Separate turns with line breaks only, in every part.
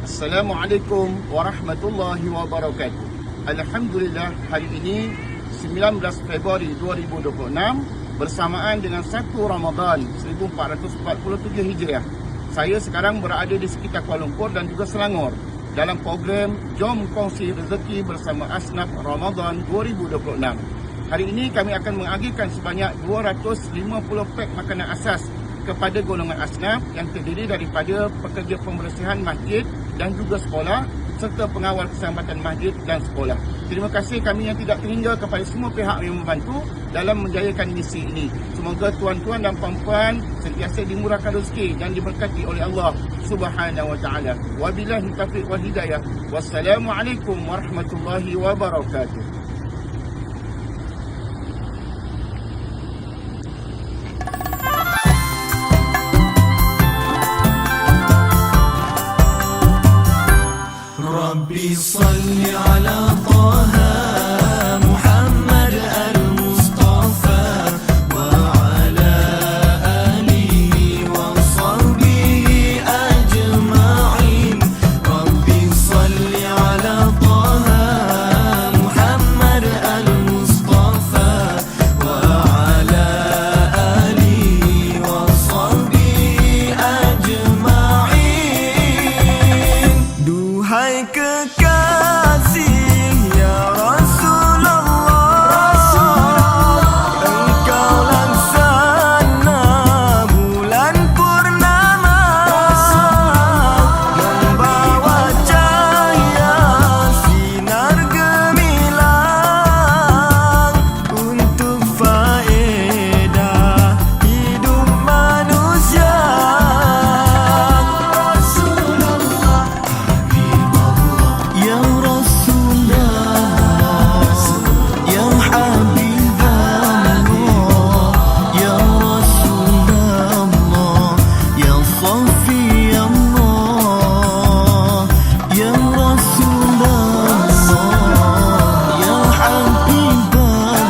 Assalamualaikum warahmatullahi wabarakatuh. Alhamdulillah, hari ini 19 Februari 2026 bersamaan dengan 1 Ramadan 1447 Hijriah. Saya sekarang berada di sekitar Kuala Lumpur dan juga Selangor dalam program Jom Kongsi Rezeki bersama Asnaf Ramadan 2026. Hari ini kami akan mengagihkan sebanyak 250 pak makanan asas kepada golongan asnaf yang terdiri daripada pekerja pembersihan masjid dan juga sekolah serta pengawal keselamatan masjid dan sekolah. Terima kasih kami yang tidak terhingga kepada semua pihak yang membantu dalam menjayakan misi ini. Semoga tuan-tuan dan puan-puan sentiasa dimurahkan rezeki dan diberkati oleh Allah Subhanahu wa taala. Wabillahi taufiq wal hidayah. Wassalamualaikum warahmatullahi wabarakatuh.
ربي صل على طه محمد المصطفى وعلى آله وصحبه أجمعين. ربي صل على طه محمد المصطفى وعلى آله وصحبه أجمعين. Duhai kekasih ya Rasulullah, engkau laksana bulan purnama, membawa cahaya sinar gemilang untuk faedah hidup manusia. Ya Rasulullah, Ya Habibullah, Ya Rasulullah, Ya Safiyullah, Ya Rasulullah, Ya Habibullah,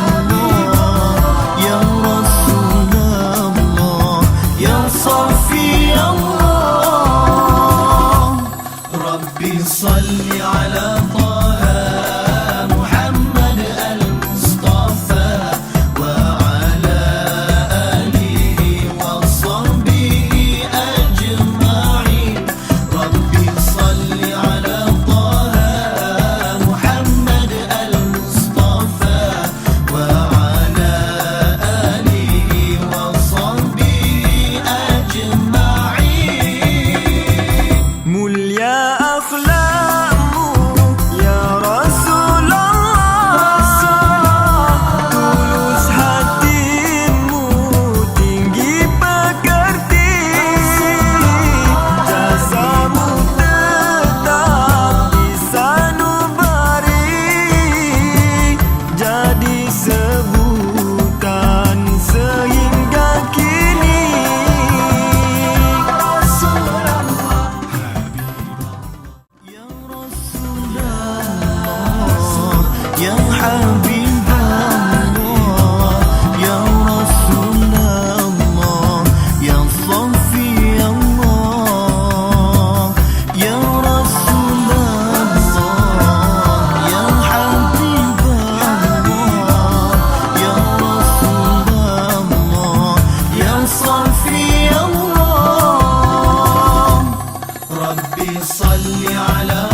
Ya Rasulullah, Ya Safiyullah. Rabbi salli ala mulia akhlakmu ya Rasulullah, tulus hatimu, tinggi pekerti, jasamu tetap di sanubari, jadi sebutan sehingga kini. Ya Habibullah, Ya Rasulullah, Ya Safiyullah, Ya Rasulullah, Ya Habibullah, Ya Rasulullah, Ya Safiyullah. Rabbi salli ala